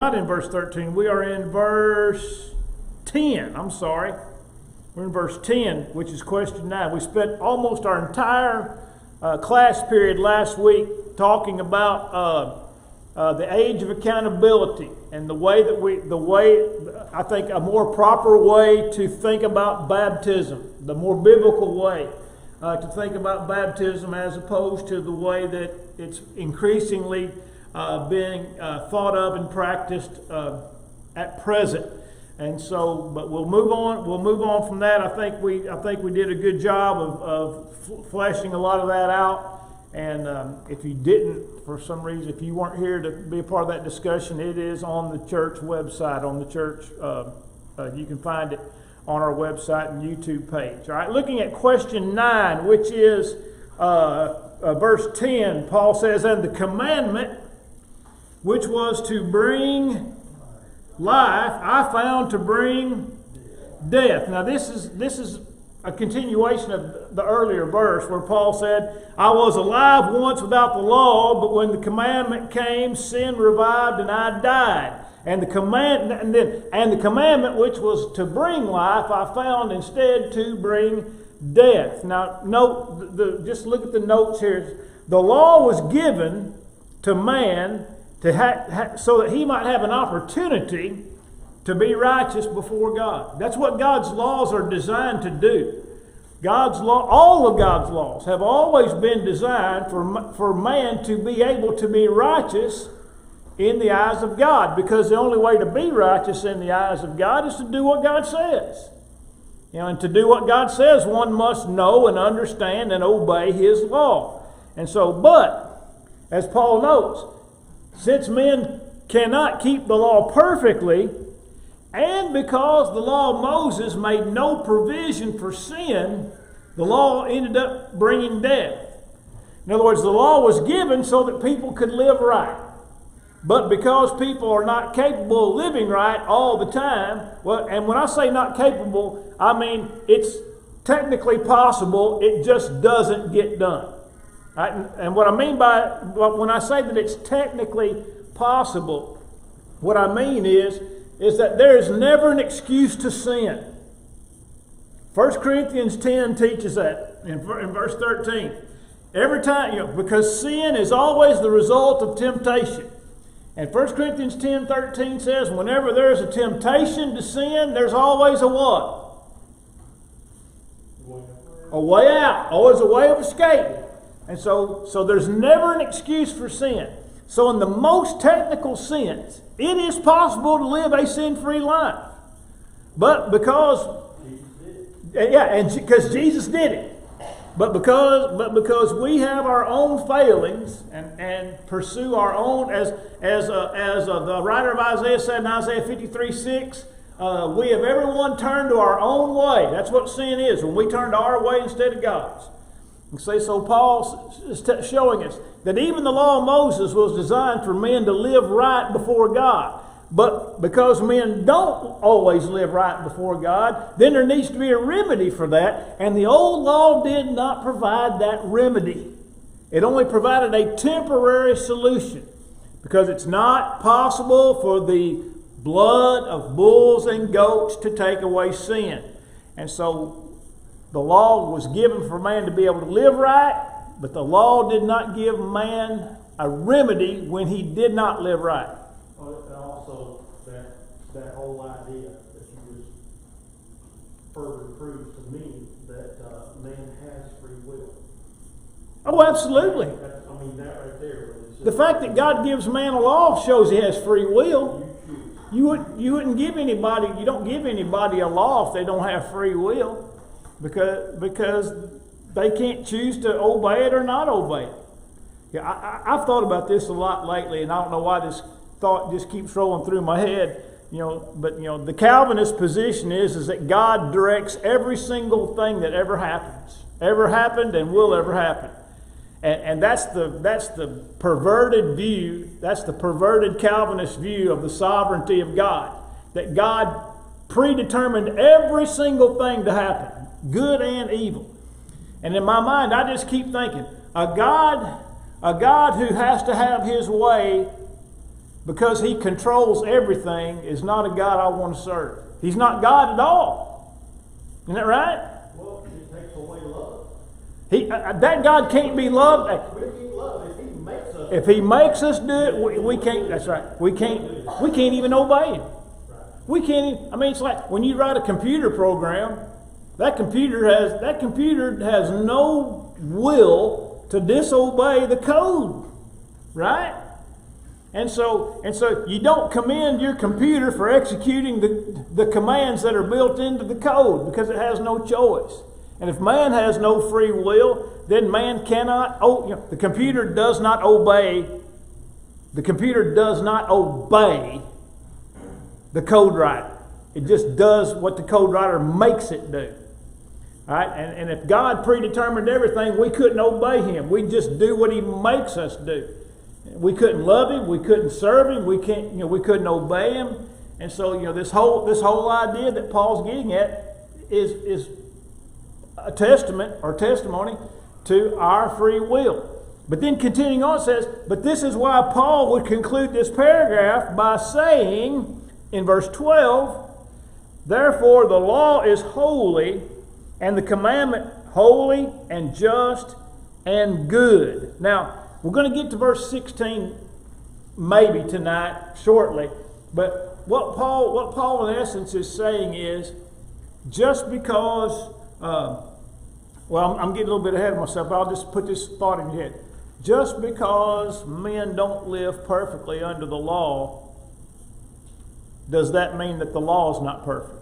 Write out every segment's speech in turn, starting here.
Not in verse 13. We are in verse 10. I'm sorry. We're in verse 10, which is question 9. We spent almost our entire class period last week talking about the age of accountability and the way I think a more proper way to think about baptism, the more biblical way to think about baptism as opposed to the way that it's increasingly being thought of and practiced at present. And so, but we'll move on. We'll move on from that. I think we did a good job of fleshing a lot of that out. And if you didn't, for some reason, if you weren't here to be a part of that discussion, it is on the church website. On the church, you can find it on our website and YouTube page. All right, looking at question 9, which is verse 10. Paul says, "And the commandment which was to bring life, I found to bring death." Now this is a continuation of the earlier verse where Paul said, "I was alive once without the law, but when the commandment came, sin revived and I died. And the commandment which was to bring life, I found instead to bring death." Now note, just look at the notes here. The law was given to man so that he might have an opportunity to be righteous before God. That's what God's laws are designed to do. All of God's laws have always been designed for man to be able to be righteous in the eyes of God, because the only way to be righteous in the eyes of God is to do what God says. And to do what God says, one must know and understand and obey His law. And so, but as Paul notes, since men cannot keep the law perfectly, and because the law of Moses made no provision for sin, the law ended up bringing death. In other words, the law was given so that people could live right. But because people are not capable of living right all the time, and when I say not capable, I mean it's technically possible, it just doesn't get done. Right? And what I mean by when I say that it's technically possible, what I mean is that there is never an excuse to sin. 1 Corinthians 10 teaches that in verse 13. Every time, because sin is always the result of temptation. And 1 Corinthians 10:13 says, whenever there's a temptation to sin, there's always a what? A way out. Always a way of escape. And so there's never an excuse for sin. So in the most technical sense, it is possible to live a sin-free life. But because Jesus did it. But because we have our own failings and pursue our own, as the writer of Isaiah said in Isaiah 53:6, we have everyone turned to our own way. That's what sin is, when we turn to our way instead of God's. So Paul is showing us that even the law of Moses was designed for men to live right before God. But because men don't always live right before God, then there needs to be a remedy for that. And the old law did not provide that remedy. It only provided a temporary solution, because it's not possible for the blood of bulls and goats to take away sin. And so the law was given for man to be able to live right, but the law did not give man a remedy when he did not live right. And also, that whole idea that you just further proves to me that man has free will. Oh, absolutely. That right there. The fact that God gives man a law shows he has free will. You don't give anybody a law if they don't have free will. Because they can't choose to obey it or not obey it. Yeah, I've thought about this a lot lately, and I don't know why this thought just keeps rolling through my head. But the Calvinist position is that God directs every single thing that ever happened, and will ever happen. And that's the perverted view. That's the perverted Calvinist view of the sovereignty of God. That God predetermined every single thing to happen, good and evil. And in my mind, I just keep thinking, a God who has to have His way because he controls everything, is not a God I want to serve. He's not God at all. Isn't that right? Well, it takes away love. That God can't be loved. We need love if He makes us. If He makes us do it, we can't. That's right. We can't even obey Him. We can't even, I mean, it's like when you write a computer program, that computer has no will to disobey the code, right? And so you don't commend your computer for executing the commands that are built into the code, because it has no choice. And if man has no free will, then man cannot. The computer does not obey. The computer does not obey the code writer. It just does what the code writer makes it do. All right? And if God predetermined everything, we couldn't obey Him. We just do what He makes us do. We couldn't love Him. We couldn't serve Him. We couldn't obey Him. And so, this whole idea that Paul's getting at is a testament or testimony to our free will. But then continuing on, it says, but this is why Paul would conclude this paragraph by saying, in verse 12, therefore the law is holy, and the commandment holy and just and good. Now, we're going to get to verse 16 maybe tonight, shortly. But what Paul in essence is saying is, just because, I'm getting a little bit ahead of myself, but I'll just put this thought in your head. Just because men don't live perfectly under the law, does that mean that the law is not perfect?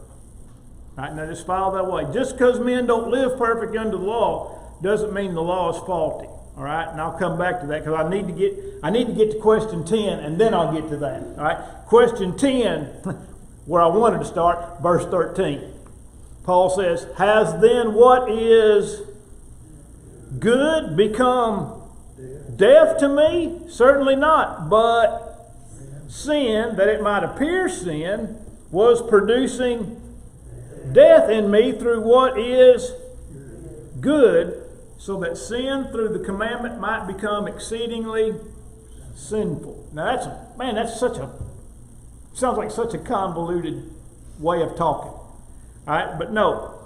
All right, now just follow that way. Just because men don't live perfect under the law doesn't mean the law is faulty. All right, and I'll come back to that because I need to get to question 10, and then I'll get to that. All right, question 10, where I wanted to start, verse 13. Paul says, has then what is good become death to me? Certainly not, but sin, that it might appear sin, was producing death in me through what is good, so that sin through the commandment might become exceedingly sinful. Now sounds like such a convoluted way of talking. All right, but no,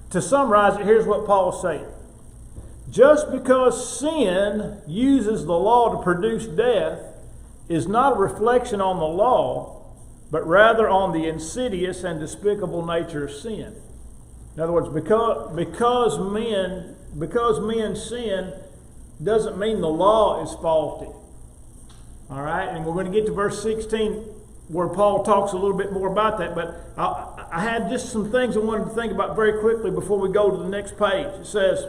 to summarize it, here's what Paul's saying. Just because sin uses the law to produce death is not a reflection on the law, but rather on the insidious and despicable nature of sin. In other words, because men sin doesn't mean the law is faulty. All right, and we're going to get to verse 16 where Paul talks a little bit more about that, but I had just some things I wanted to think about very quickly before we go to the next page. It says,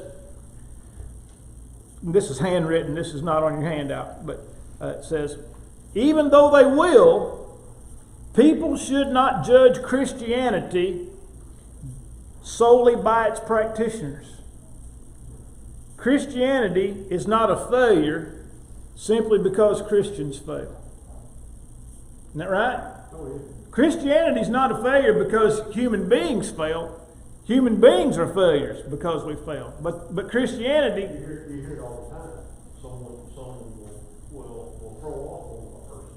this is handwritten, this is not on your handout, but it says, even though they will, people should not judge Christianity solely by its practitioners. Christianity is not a failure simply because Christians fail. Isn't that right? Oh, yeah. Christianity is not a failure because human beings fail. Human beings are failures because we fail. But Christianity... You hear it all the time. Someone will throw off on a person.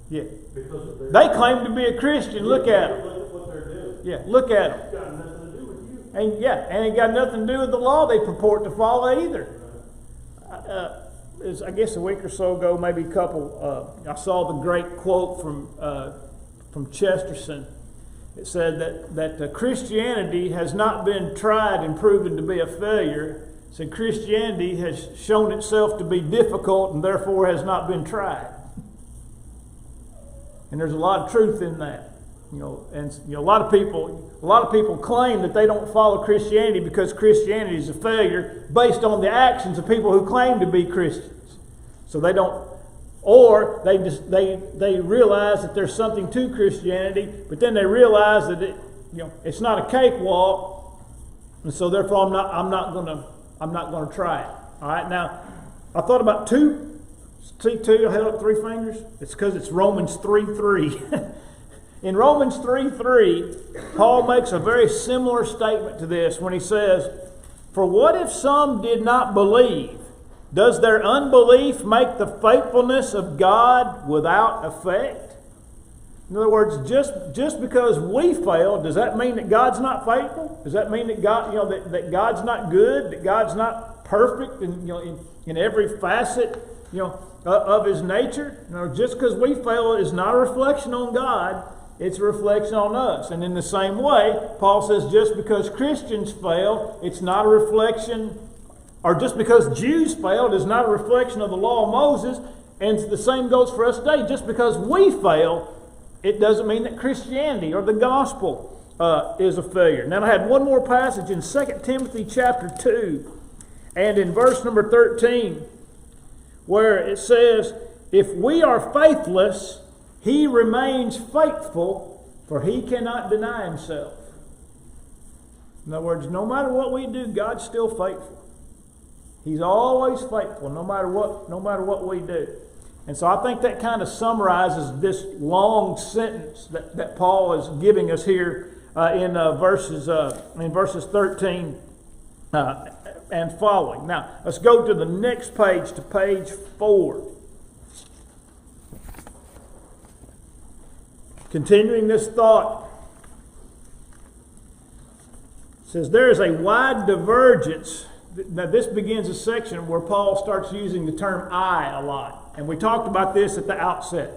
Yeah. Because of their... They claim to be a Christian. Look at them. Look at what they're doing. Yeah, look at them. It's got nothing to do with you. And it got nothing to do with the law they purport to follow either. I guess a week or so ago, maybe a couple, I saw the great quote from Chesterton. It said that Christianity has not been tried and proven to be a failure. It said Christianity has shown itself to be difficult and therefore has not been tried. And there's a lot of truth in that. A lot of people claim that they don't follow Christianity because Christianity is a failure based on the actions of people who claim to be Christians. So they don't, or they realize that there's something to Christianity, but then they realize that it's not a cakewalk, and so therefore I'm not gonna try it. All right, now I thought about two. See two? I held up three fingers. It's because it's Romans 3:3. In Romans 3:3, Paul makes a very similar statement to this when he says, "For what if some did not believe? Does their unbelief make the faithfulness of God without effect? In other words, just because we fail, does that mean that God's not faithful? Does that mean that God, that God's not good, that God's not perfect in every facet, of His nature? Just because we fail is not a reflection on God, it's a reflection on us. And in the same way, Paul says just because Christians fail, it's not a reflection, or just because Jews failed is not a reflection of the law of Moses. And the same goes for us today. Just because we fail, it doesn't mean that Christianity or the gospel is a failure. Now I had one more passage in 2 Timothy chapter 2 and in verse number 13 where it says, "If we are faithless, He remains faithful, for He cannot deny Himself." In other words, no matter what we do, God's still faithful. He's always faithful, no matter what we do. And so I think that kind of summarizes this long sentence that Paul is giving us here in verses 13 and following. Now, let's go to the next page, to page 4. Continuing this thought, it says, there is a wide divergence. Now, this begins a section where Paul starts using the term I a lot. And we talked about this at the outset.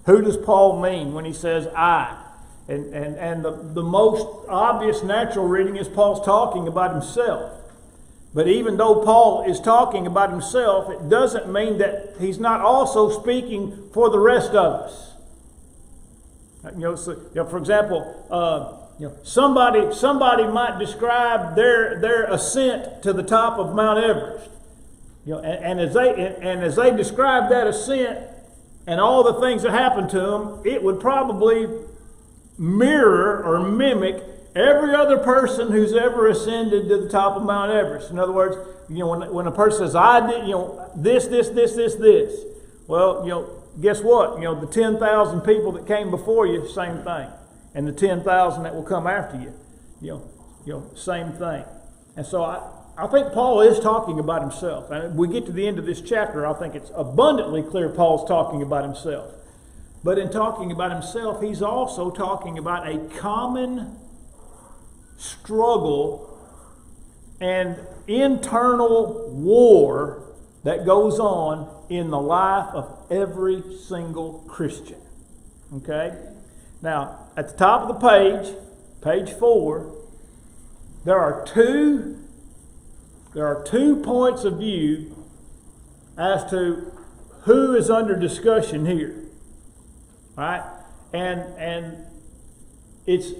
Who does Paul mean when he says I? And the most obvious natural reading is Paul's talking about himself. But even though Paul is talking about himself, it doesn't mean that he's not also speaking for the rest of us. For example, somebody might describe their ascent to the top of Mount Everest. And as they describe that ascent and all the things that happened to them, it would probably mirror or mimic every other person who's ever ascended to the top of Mount Everest. In other words, when a person says, "I did, this," well, guess what? The 10,000 people that came before you, same thing, and the 10,000 that will come after you, same thing. And so I think Paul is talking about himself. And we get to the end of this chapter, I think it's abundantly clear Paul's talking about himself. But in talking about himself, he's also talking about a common struggle and internal war that goes on in the life of every single Christian. Okay? Now, at the top of the page, page 4, there are two points of view as to who is under discussion here. Right? And it's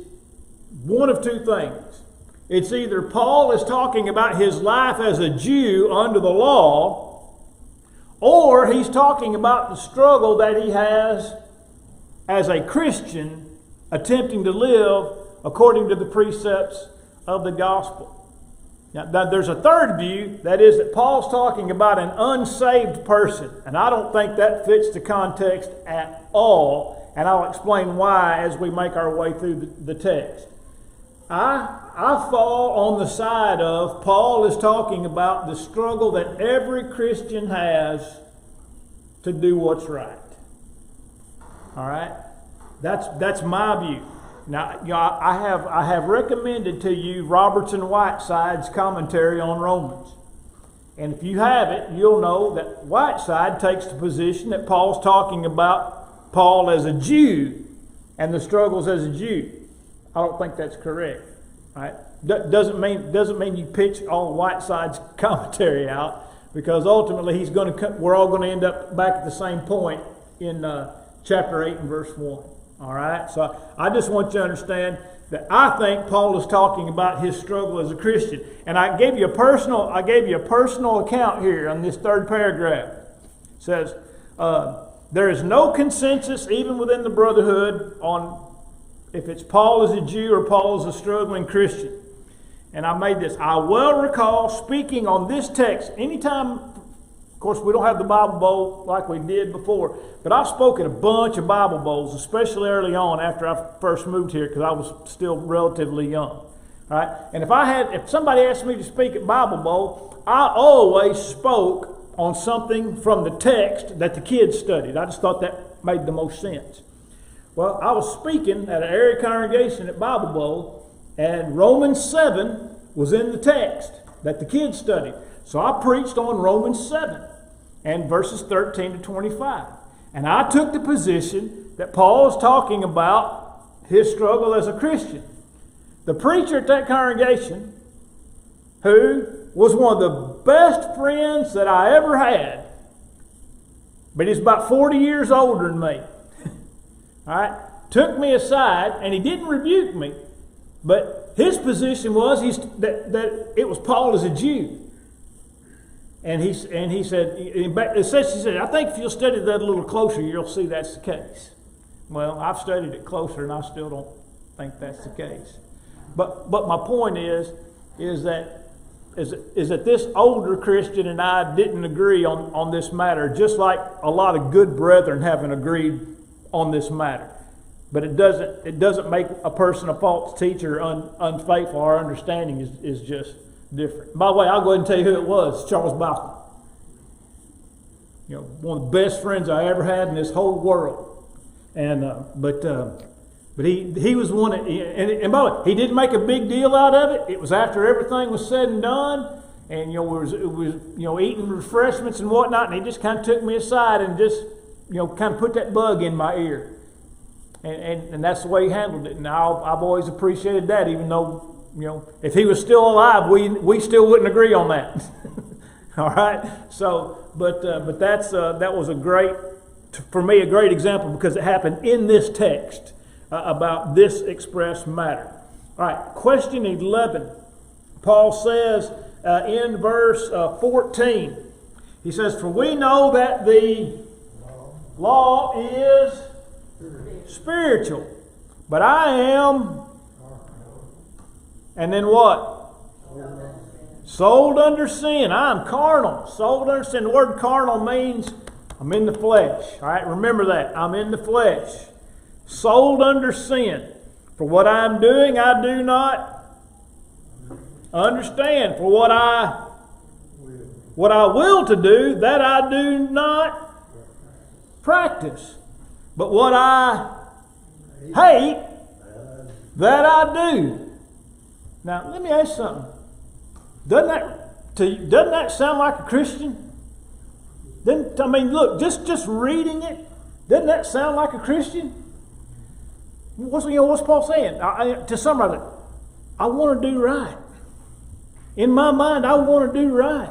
one of two things. It's either Paul is talking about his life as a Jew under the law, or he's talking about the struggle that he has as a Christian attempting to live according to the precepts of the gospel. Now, there's a third view, that is that Paul's talking about an unsaved person. And I don't think that fits the context at all. And I'll explain why as we make our way through the text. I fall on the side of Paul is talking about the struggle that every Christian has to do what's right. All right? That's my view. Now, I have recommended to you Robertson Whiteside's commentary on Romans. And if you have it, you'll know that Whiteside takes the position that Paul's talking about Paul as a Jew and the struggles as a Jew. I don't think that's correct. Right? Doesn't mean you pitch all Whiteside's commentary out, because ultimately we're all going to end up back at the same point in chapter 8 and verse 1. All right, so I just want you to understand that I think Paul is talking about his struggle as a Christian, and I gave you a personal account here on this third paragraph. It says there is no consensus even within the brotherhood on if it's Paul as a Jew or Paul as a struggling Christian. And I made this. I well recall speaking on this text anytime. Of course, we don't have the Bible Bowl like we did before, but I spoke at a bunch of Bible Bowls, especially early on after I first moved here, because I was still relatively young. All right, and if somebody asked me to speak at Bible Bowl, I always spoke on something from the text that the kids studied. I just thought that made the most sense. Well, I was speaking at an area congregation at Bible Bowl, and Romans 7 was in the text that the kids studied. So I preached on Romans 7 and verses 13 to 25. And I took the position that Paul is talking about his struggle as a Christian. The preacher at that congregation, who was one of the best friends that I ever had, but he's about 40 years older than me, all right, took me aside, and he didn't rebuke me, but his position was that it was Paul as a Jew. And he said, he said, I think if you'll study that a little closer, you'll see that's the case. Well, I've studied it closer, and I still don't think that's the case. But my point is that this older Christian and I didn't agree on this matter, just like a lot of good brethren haven't agreed on this matter. But it doesn't make a person a false teacher, unfaithful. Our understanding is just different. By the way, I'll go ahead and tell you who it was. Charles Balcom. You know, one of the best friends I ever had in this whole world. And but he was one that, and by the way, he didn't make a big deal out of it. It was after everything was said and done, and it was eating refreshments and whatnot, and he just kind of took me aside and just kind of put that bug in my ear. And that's the way he handled it. And I've always appreciated that, even though, if he was still alive, we still wouldn't agree on that. All right. So, but that was for me a great example, because it happened in this text about this expressed matter. All right. Question 11. Paul says in verse 14, he says, "For we know that the law is spiritual, but I am," and then what? Sold under sin. I'm carnal. Sold under sin. The word carnal means I'm in the flesh. All right, remember that. I'm in the flesh. Sold under sin. For what I'm doing, I do not understand. For what I will to do, that I do not practice. But what I hate, that I do. Now, let me ask you something. Doesn't that sound like a Christian? Look, just reading it, doesn't that sound like a Christian? What's Paul saying? To summarize it, I want to do right. In my mind, I want to do right.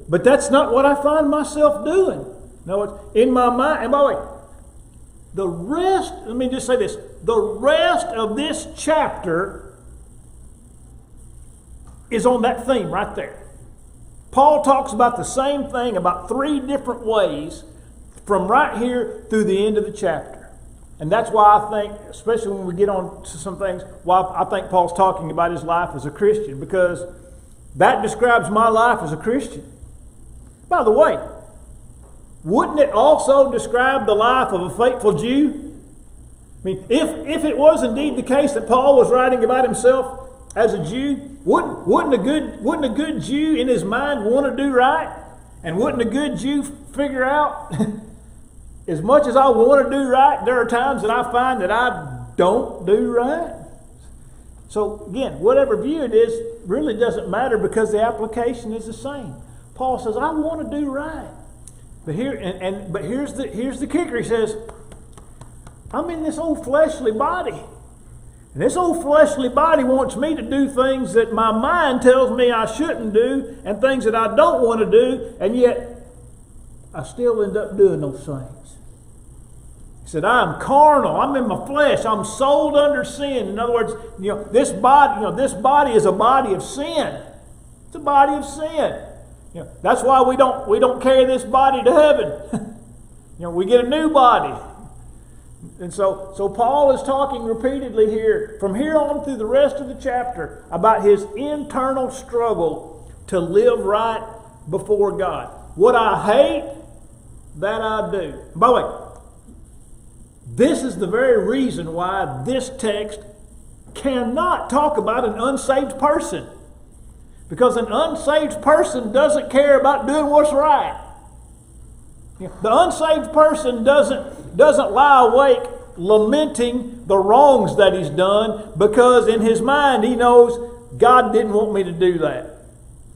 But that's not what I find myself doing. No, it's in my mind. And by the way, let me just say this. The rest of this chapter is on that theme right there. Paul talks about the same thing about 3 different ways from right here through the end of the chapter. And that's why I think, especially when we get on to some things, why I think Paul's talking about his life as a Christian, because that describes my life as a Christian. By the way, wouldn't it also describe the life of a faithful Jew? I mean, if it was indeed the case that Paul was writing about himself as a Jew, wouldn't a good Jew in his mind want to do right? And wouldn't a good Jew figure out, as much as I want to do right, there are times that I find that I don't do right? So again, whatever view it is really doesn't matter, because the application is the same. Paul says, I want to do right. But here's the kicker. He says, I'm in this old fleshly body. And this old fleshly body wants me to do things that my mind tells me I shouldn't do, and things that I don't want to do, and yet I still end up doing those things. He said, I'm carnal. I'm in my flesh. I'm sold under sin. In other words, this body is a body of sin. It's a body of sin. That's why we don't carry this body to heaven. We get a new body. And so Paul is talking repeatedly here, from here on through the rest of the chapter, about his internal struggle to live right before God. What I hate, that I do. By the way, this is the very reason why this text cannot talk about an unsaved person. Because an unsaved person doesn't care about doing what's right. The unsaved person doesn't lie awake lamenting the wrongs that he's done, because in his mind he knows God didn't want me to do that.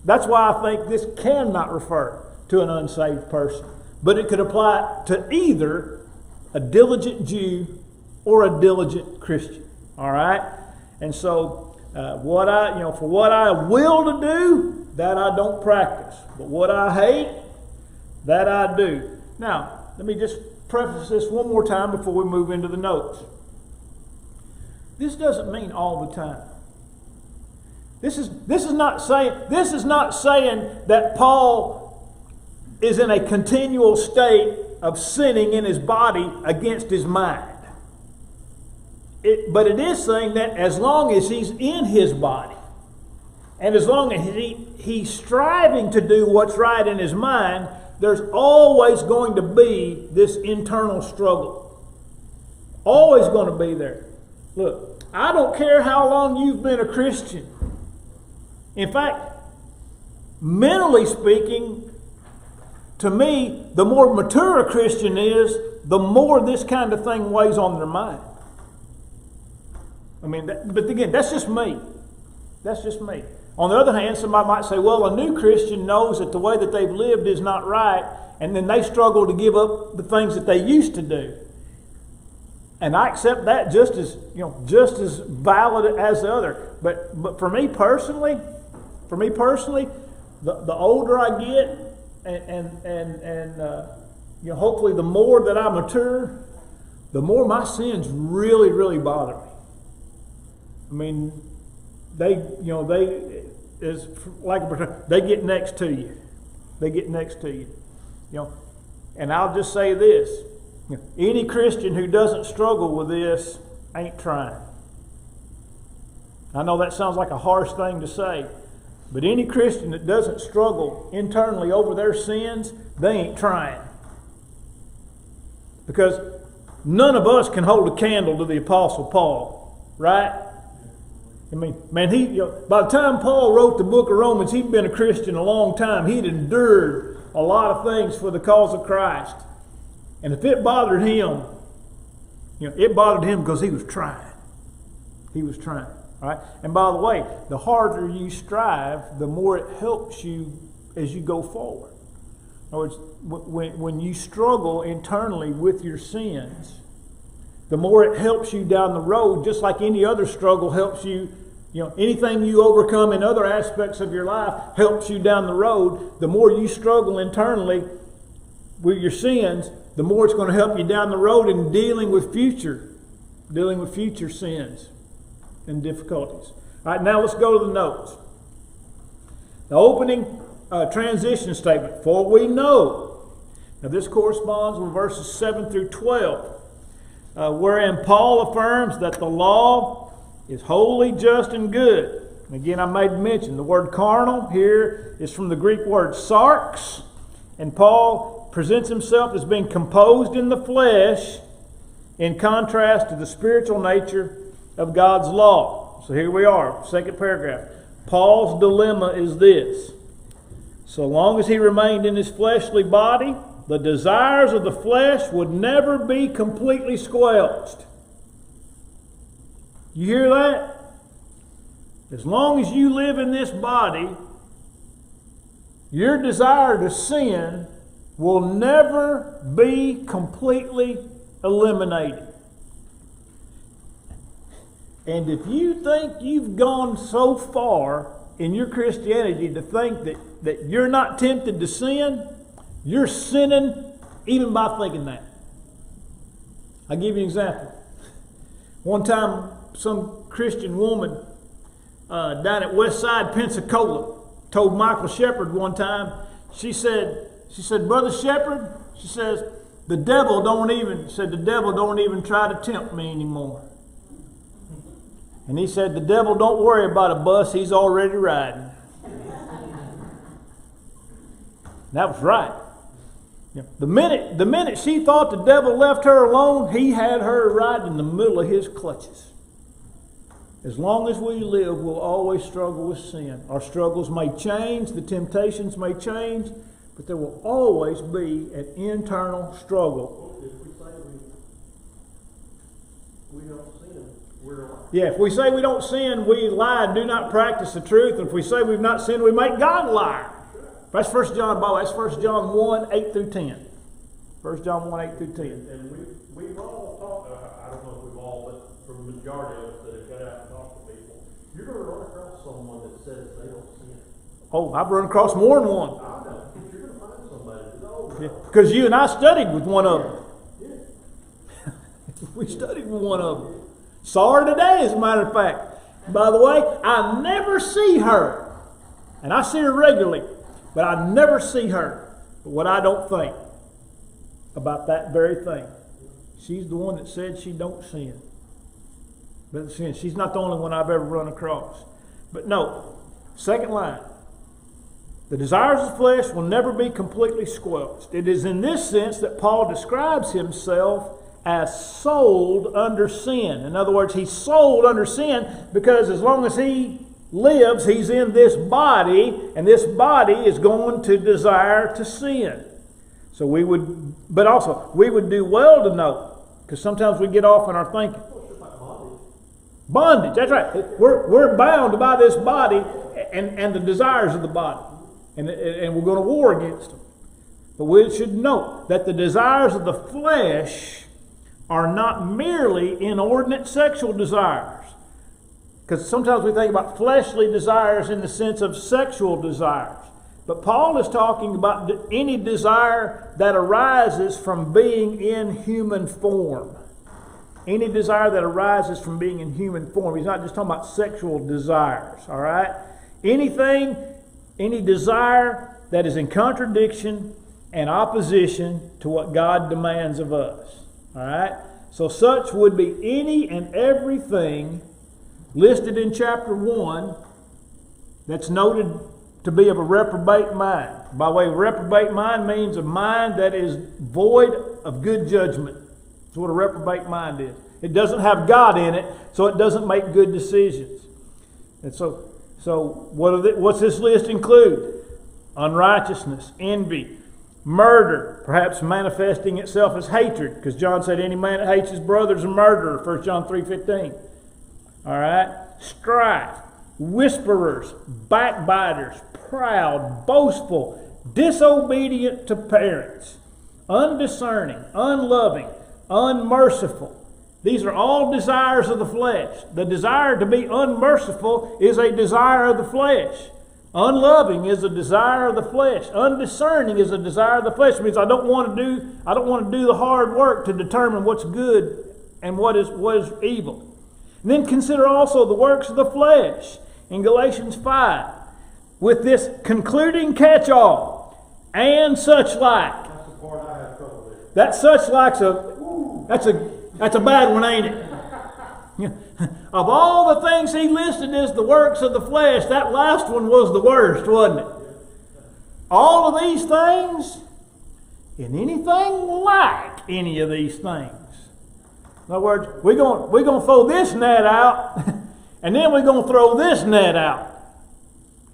That's why I think this cannot refer to an unsaved person. But it could apply to either a diligent Jew or a diligent Christian. All right? And so, for what I will to do, that I don't practice. But what I hate, that I do. Now, let me just preface this one more time before we move into the notes. This doesn't mean all the time. This is not saying that Paul is in a continual state of sinning in his body against his mind. But it is saying that as long as he's in his body, and as long as he's striving to do what's right in his mind, there's always going to be this internal struggle. Always going to be there. Look, I don't care how long you've been a Christian. In fact, mentally speaking, to me, the more mature a Christian is, the more this kind of thing weighs on their mind. I mean, but again, that's just me. That's just me. On the other hand, somebody might say, well, a new Christian knows that the way that they've lived is not right, and then they struggle to give up the things that they used to do. And I accept that just as valid as the other. But for me personally, the older I get, and hopefully the more that I mature, the more my sins really, really bother me. I mean, they get next to you. They get next to you. And I'll just say this: any Christian who doesn't struggle with this ain't trying. I know that sounds like a harsh thing to say, but any Christian that doesn't struggle internally over their sins, they ain't trying. Because none of us can hold a candle to the Apostle Paul, right? I mean, man, by the time Paul wrote the book of Romans, he'd been a Christian a long time. He'd endured a lot of things for the cause of Christ. And if it bothered him, it bothered him because he was trying. He was trying. All right? And by the way, the harder you strive, the more it helps you as you go forward. In other words, when you struggle internally with your sins, the more it helps you down the road, just like any other struggle helps you. Anything you overcome in other aspects of your life helps you down the road. The more you struggle internally with your sins, the more it's going to help you down the road in dealing with future sins and difficulties. All right, now let's go to the notes. The opening transition statement. For we know. Now this corresponds with verses 7 through 12, wherein Paul affirms that the law is holy, just, and good. And again, I made mention the word carnal here is from the Greek word sarx, and Paul presents himself as being composed in the flesh in contrast to the spiritual nature of God's law. So here we are, second paragraph. Paul's dilemma is this: so long as he remained in his fleshly body, the desires of the flesh would never be completely squelched. You hear that? As long as you live in this body, your desire to sin will never be completely eliminated. And if you think you've gone so far in your Christianity to think that you're not tempted to sin, you're sinning even by thinking that. I'll give you an example. One time, some Christian woman down at West Side, Pensacola, told Michael Shepard one time, she said, Brother Shepard, she says, the devil don't even try to tempt me anymore. And he said, the devil don't worry about a bus, he's already riding. That was right. The minute she thought the devil left her alone, he had her right in the middle of his clutches. As long as we live, we'll always struggle with sin. Our struggles may change, the temptations may change, but there will always be an internal struggle. If we say we don't sin, we're lying. Yeah, if we say we don't sin, we lie and do not practice the truth. And if we say we've not sinned, we make God a liar. That's 1 John, that's 1 John 1, 8 through 10. 1 John 1, 8 through 10. And we've all talked, I don't know if we've all, but for the majority of us that have got out and talked to people, you're going to run across someone that says they don't sin. Oh, I've run across more than one. I know. You're going to find somebody that knows. Because you and I studied with one of them. Yeah. We studied with one of them. Saw her today, as a matter of fact. By the way, I never see her. And I see her regularly. But I never see her. But what I don't think about that very thing. She's the one that said she don't sin. But she's not the only one I've ever run across. But no, second line. The desires of the flesh will never be completely squelched. It is in this sense that Paul describes himself as sold under sin. In other words, he's sold under sin because as long as he lives, he's in this body, and this body is going to desire to sin. So we would do well to know, because sometimes we get off in our thinking. Bondage, that's right. We're bound by this body and the desires of the body. And we're going to war against them. But we should note that the desires of the flesh are not merely inordinate sexual desires. Because sometimes we think about fleshly desires in the sense of sexual desires. But Paul is talking about any desire that arises from being in human form. Any desire that arises from being in human form. He's not just talking about sexual desires, all right? Any desire that is in contradiction and opposition to what God demands of us, all right? So such would be any and everything listed in chapter 1 that's noted to be of a reprobate mind. By way of reprobate mind means a mind that is void of good judgment. That's what a reprobate mind is. It doesn't have God in it, so it doesn't make good decisions. And so what's this list include? Unrighteousness, envy, murder, perhaps manifesting itself as hatred, because John said any man that hates his brother is a murderer, 1 John 3:15. All right? Strife, whisperers, backbiters, proud, boastful, disobedient to parents, undiscerning, unloving, unmerciful. These are all desires of the flesh. The desire to be unmerciful is a desire of the flesh. Unloving is a desire of the flesh. Undiscerning is a desire of the flesh. It means I don't want to do the hard work to determine what's good and what is evil. And then consider also the works of the flesh in Galatians 5 with this concluding catch-all and such like. That's the part I have trouble with. That such like's that's a bad one, ain't it? Of all the things he listed as the works of the flesh, that last one was the worst, wasn't it? All of these things and anything like any of these things. In other words, we're going to throw this net out, and then we're going to throw this net out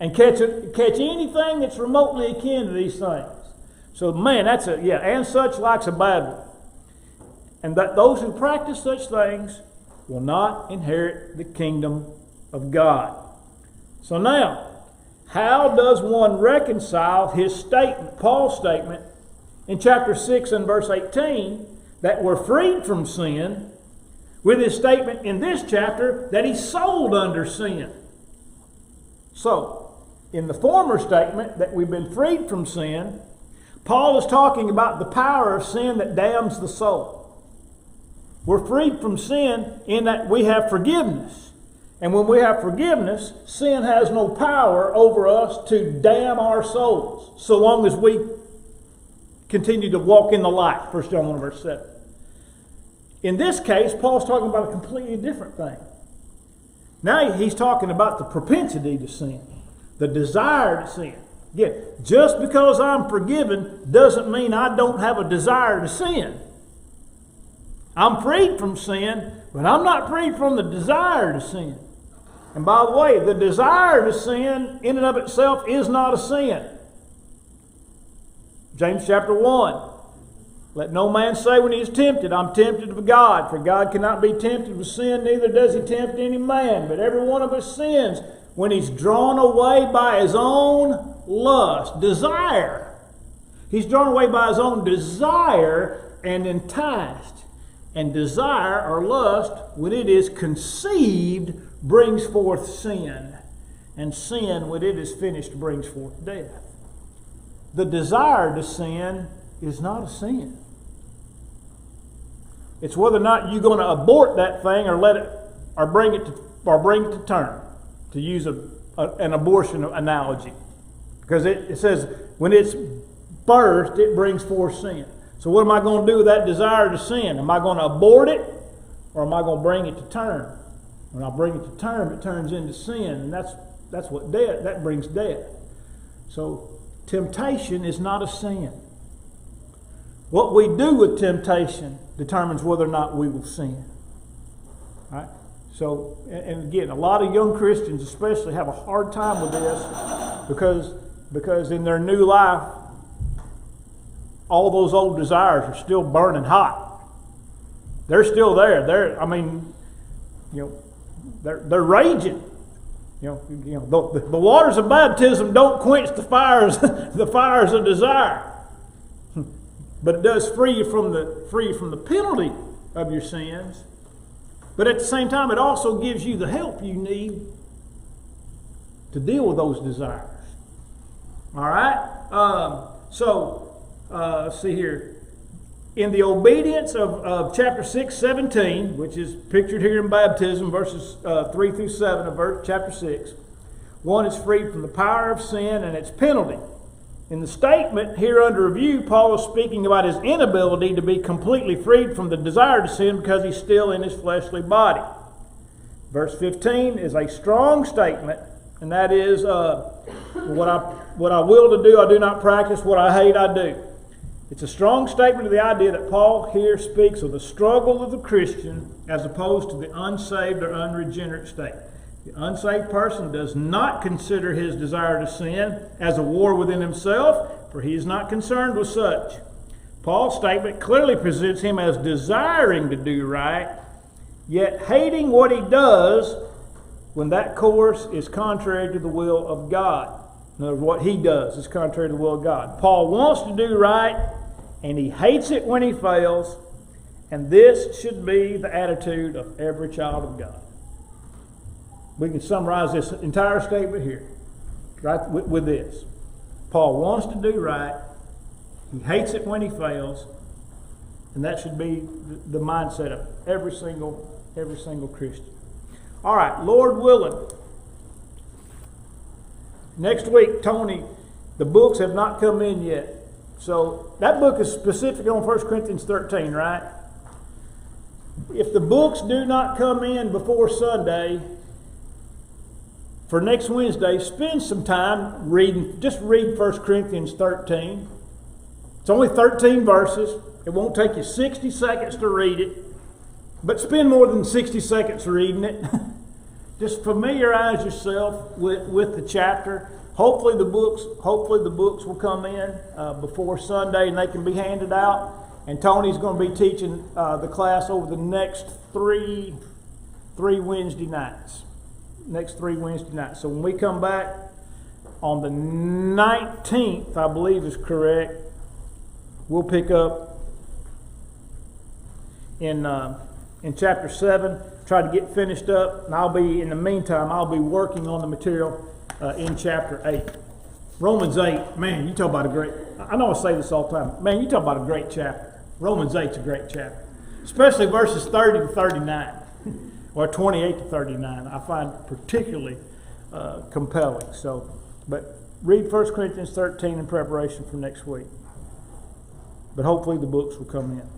and catch anything that's remotely akin to these things. So, man, and such like's a bad one. And that those who practice such things will not inherit the kingdom of God. So now, how does one reconcile his statement, Paul's statement, in chapter 6 and verse 18, that we're freed from sin, with his statement in this chapter that he's sold under sin? So, in the former statement that we've been freed from sin, Paul is talking about the power of sin that damns the soul. We're freed from sin in that we have forgiveness. And when we have forgiveness, sin has no power over us to damn our souls, so long as we continue to walk in the light. 1 John 1 verse 7. In this case, Paul's talking about a completely different thing. Now he's talking about the propensity to sin, the desire to sin. Again, just because I'm forgiven doesn't mean I don't have a desire to sin. I'm freed from sin, but I'm not freed from the desire to sin. And by the way, the desire to sin in and of itself is not a sin. James chapter 1. Let no man say when he is tempted, I'm tempted of God. For God cannot be tempted with sin, neither does he tempt any man. But every one of us sins when he's drawn away by his own lust, desire. He's drawn away by his own desire and enticed. And desire or lust, when it is conceived, brings forth sin. And sin, when it is finished, brings forth death. The desire to sin is not a sin. It's whether or not you're going to abort that thing or let it, or bring it to term, to use an abortion analogy, because it says when it's birthed, it brings forth sin. So what am I going to do with that desire to sin? Am I going to abort it, or am I going to bring it to term? When I bring it to term, it turns into sin, and that's what death. That brings death. So temptation is not a sin. What we do with temptation determines whether or not we will sin. All right? So, and again, a lot of young Christians especially have a hard time with this because in their new life, all those old desires are still burning hot. They're still there. They're raging. The waters of baptism don't quench the fires of desire. But it does free you from the penalty of your sins. But at the same time, it also gives you the help you need to deal with those desires. All right? Let's see here. In the obedience of chapter 6, 17, which is pictured here in baptism, verses 3 through 7 of chapter 6, one is freed from the power of sin and its penalty. In the statement here under review, Paul is speaking about his inability to be completely freed from the desire to sin because he's still in his fleshly body. Verse 15 is a strong statement, and that is, what I will to do, I do not practice. What I hate, I do. It's a strong statement of the idea that Paul here speaks of the struggle of the Christian as opposed to the unsaved or unregenerate state. The unsaved person does not consider his desire to sin as a war within himself, for he is not concerned with such. Paul's statement clearly presents him as desiring to do right, yet hating what he does when that course is contrary to the will of God. In other words, what he does is contrary to the will of God. Paul wants to do right, and he hates it when he fails, and this should be the attitude of every child of God. We can summarize this entire statement here, right, with this. Paul wants to do right. He hates it when he fails. And that should be the mindset of every single Christian. All right, Lord willing. Next week, Tony, the books have not come in yet. So that book is specific on 1 Corinthians 13, right? If the books do not come in before Sunday, for next Wednesday, spend some time reading. Just read 1 Corinthians 13. It's only 13 verses. It won't take you 60 seconds to read it. But spend more than 60 seconds reading it. Just familiarize yourself with the chapter. Hopefully the books will come in before Sunday and they can be handed out. And Tony's going to be teaching the class over the next three Wednesday nights. So when we come back on the 19th, I believe is correct, we'll pick up in chapter 7, try to get finished up, and in the meantime, I'll be working on the material in chapter 8. Romans 8, man, you talk about a great, I know I say this all the time, man, you talk about a great chapter. Romans 8's a great chapter, especially verses 30 to 39. Or 28 to 39, I find particularly compelling. But read 1 Corinthians 13 in preparation for next week. But hopefully the books will come in.